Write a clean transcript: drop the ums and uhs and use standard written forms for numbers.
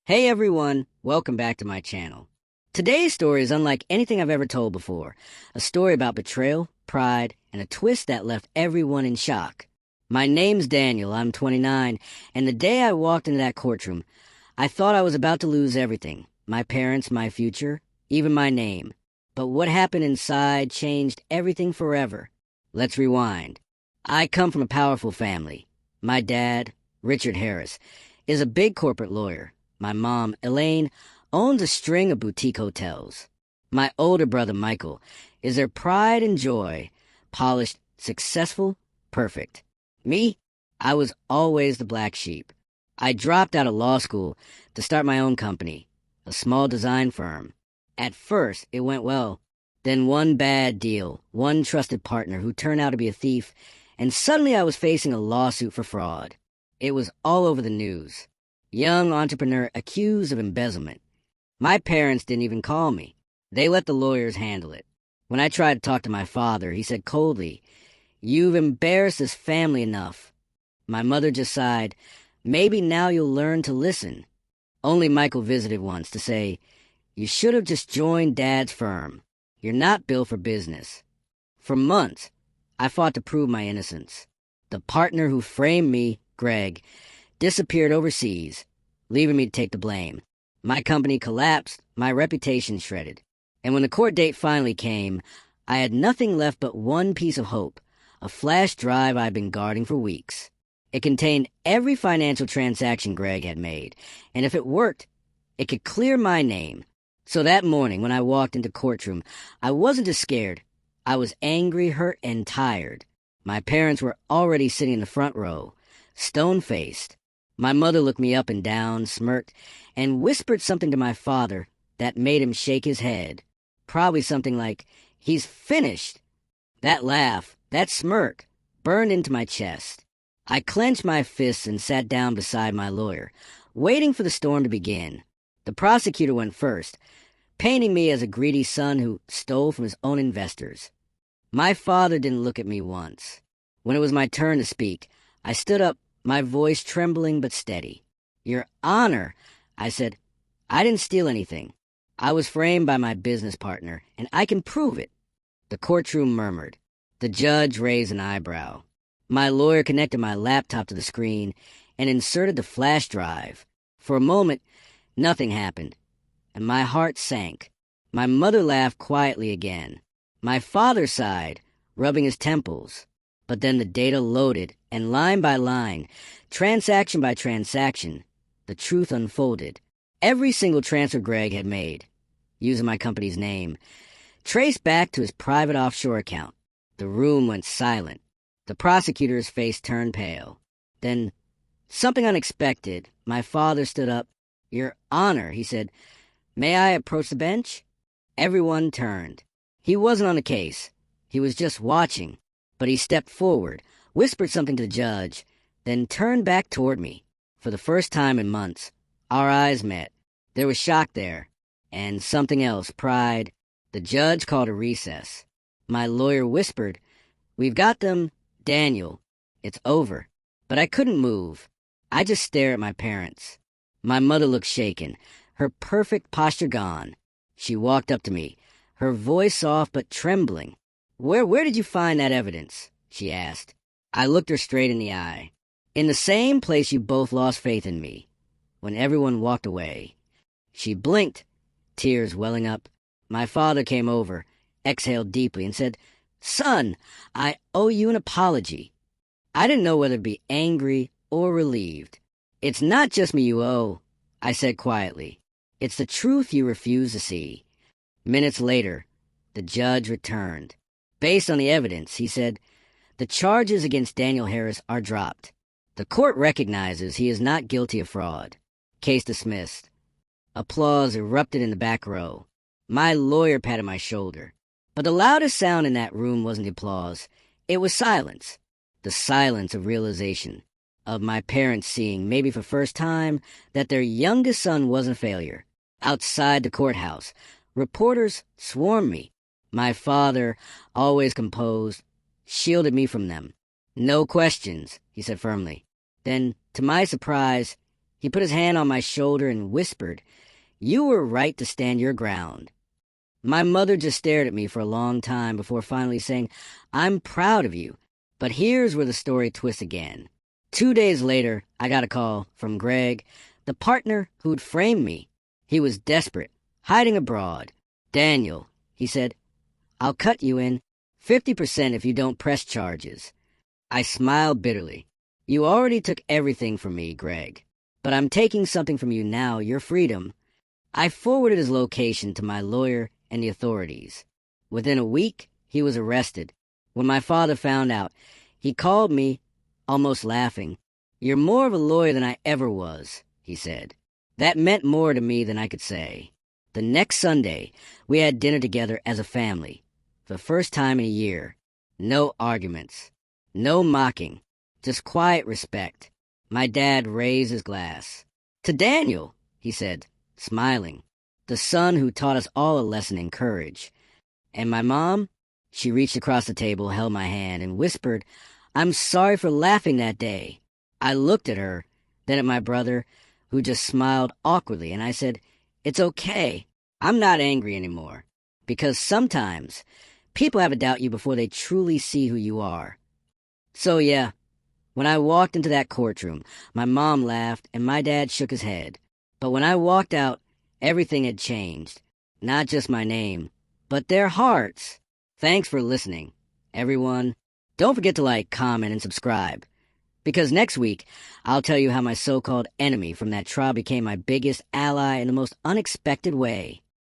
Hey everyone, welcome back to my channel. Today's story is unlike anything I've ever told before. A story about betrayal, pride, and a twist that left everyone in shock. My name's Daniel, I'm 29, and the day I walked into that courtroom, I thought I was about to lose everything. My parents, my future, even my name. But what happened inside changed everything forever. Let's rewind. I come from a powerful family. My dad, Richard Harris, is a big corporate lawyer. My mom, Elaine, owns a string of boutique hotels. My older brother, Michael, is their pride and joy, polished, successful, perfect. Me, I was always the black sheep. I dropped out of law school to start my own company, a small design firm. At first, it went well. Then one bad deal, one trusted partner who turned out to be a thief, and suddenly I was facing a lawsuit for fraud. It was all over the news. Young entrepreneur accused of embezzlement. My parents didn't even call me. They let the lawyers handle it. When I tried to talk to my father, he said coldly, "You've embarrassed this family enough." My mother just sighed, "Maybe now you'll learn to listen." Only Michael visited once to say, "You should have just joined Dad's firm. You're not built for business." For months, I fought to prove my innocence. The partner who framed me, Greg, disappeared overseas, leaving me to take the blame. My company collapsed, my reputation shredded. And when the court date finally came, I had nothing left but one piece of hope, a flash drive I'd been guarding for weeks. It contained every financial transaction Greg had made, and if it worked, it could clear my name. So that morning, when I walked into Courtroom, I wasn't just scared. I was angry, hurt, and tired. My parents were already sitting in the front row, stone-faced. My mother looked me up and down, smirked, and whispered something to my father that made him shake his head. Probably something like, "He's finished." That laugh, that smirk, burned into my chest. I clenched my fists and sat down beside my lawyer, waiting for the storm to begin. The prosecutor went first, painting me as a greedy son who stole from his own investors. My father didn't look at me once. When it was my turn to speak, I stood up, my voice trembling but steady. "Your Honor," I said, "I didn't steal anything. I was framed by my business partner, and I can prove it." The courtroom murmured. The judge raised an eyebrow. My lawyer connected my laptop to the screen and inserted the flash drive. For a moment, nothing happened, and my heart sank. My mother laughed quietly again. My father sighed, rubbing his temples. But then the data loaded, and line by line, transaction by transaction, the truth unfolded. Every single transfer Greg had made, using my company's name, traced back to his private offshore account. The room went silent. The prosecutor's face turned pale. Then, something unexpected, my father stood up. "Your Honor," he said, "may I approach the bench?" Everyone turned. He wasn't on the case. He was just watching. But he stepped forward, whispered something to the judge, then turned back toward me. For the first time in months, our eyes met. There was shock there, and something else, pride. The judge called a recess. My lawyer whispered, "We've got them, Daniel. It's over." But I couldn't move. I just stared at my parents. My mother looked shaken, her perfect posture gone. She walked up to me, her voice soft but trembling. Where did you find that evidence?" she asked. I looked her straight in the eye. "In the same place you both lost faith in me, when everyone walked away." She blinked, tears welling up. My father came over, exhaled deeply, and said, "Son, I owe you an apology." I didn't know whether to be angry or relieved. "It's not just me you owe," I said quietly. "It's the truth you refuse to see." Minutes later, the judge returned. Based on the evidence, he said, "The charges against Daniel Harris are dropped. The court recognizes he is not guilty of fraud." Case dismissed. Applause erupted in the back row. My lawyer patted my shoulder. But the loudest sound in that room wasn't the applause. It was silence. The silence of realization. Of my parents seeing, maybe for the first time, that their youngest son wasn't a failure. Outside the courthouse, reporters swarmed me. My father, always composed, shielded me from them. "No questions," he said firmly. Then, to my surprise, He put his hand on my shoulder and whispered, "You were right to stand your ground." My mother just stared at me for a long time before finally saying, "I'm proud of you." But here's where the story twists again. 2 days later, I got a call from Greg, the partner who'd framed me. He was desperate, hiding abroad. "Daniel," he said, "I'll cut you in 50% if you don't press charges." I smiled bitterly. "You already took everything from me, Greg. But I'm taking something from you now, your freedom." I forwarded his location to my lawyer and the authorities. Within a week, he was arrested. When my father found out, he called me, almost laughing. "You're more of a lawyer than I ever was," he said. That meant more to me than I could say. The next Sunday, we had dinner together as a family. For the first time in a year. No arguments. No mocking. Just quiet respect. My dad raised his glass. "To Daniel," he said, smiling. "The son who taught us all a lesson in courage." And my mom? She reached across the table, held my hand, and whispered, "I'm sorry for laughing that day." I looked at her, then at my brother, who just smiled awkwardly, and I said, "It's okay. I'm not angry anymore." Because sometimes people have to doubt you before they truly see who you are. So yeah, when I walked into that courtroom, my mom laughed and my dad shook his head. But when I walked out, everything had changed. Not just my name, but their hearts. Thanks for listening, everyone. Don't forget to like, comment, and subscribe. Because next week, I'll tell you how my so-called enemy from that trial became my biggest ally in the most unexpected way.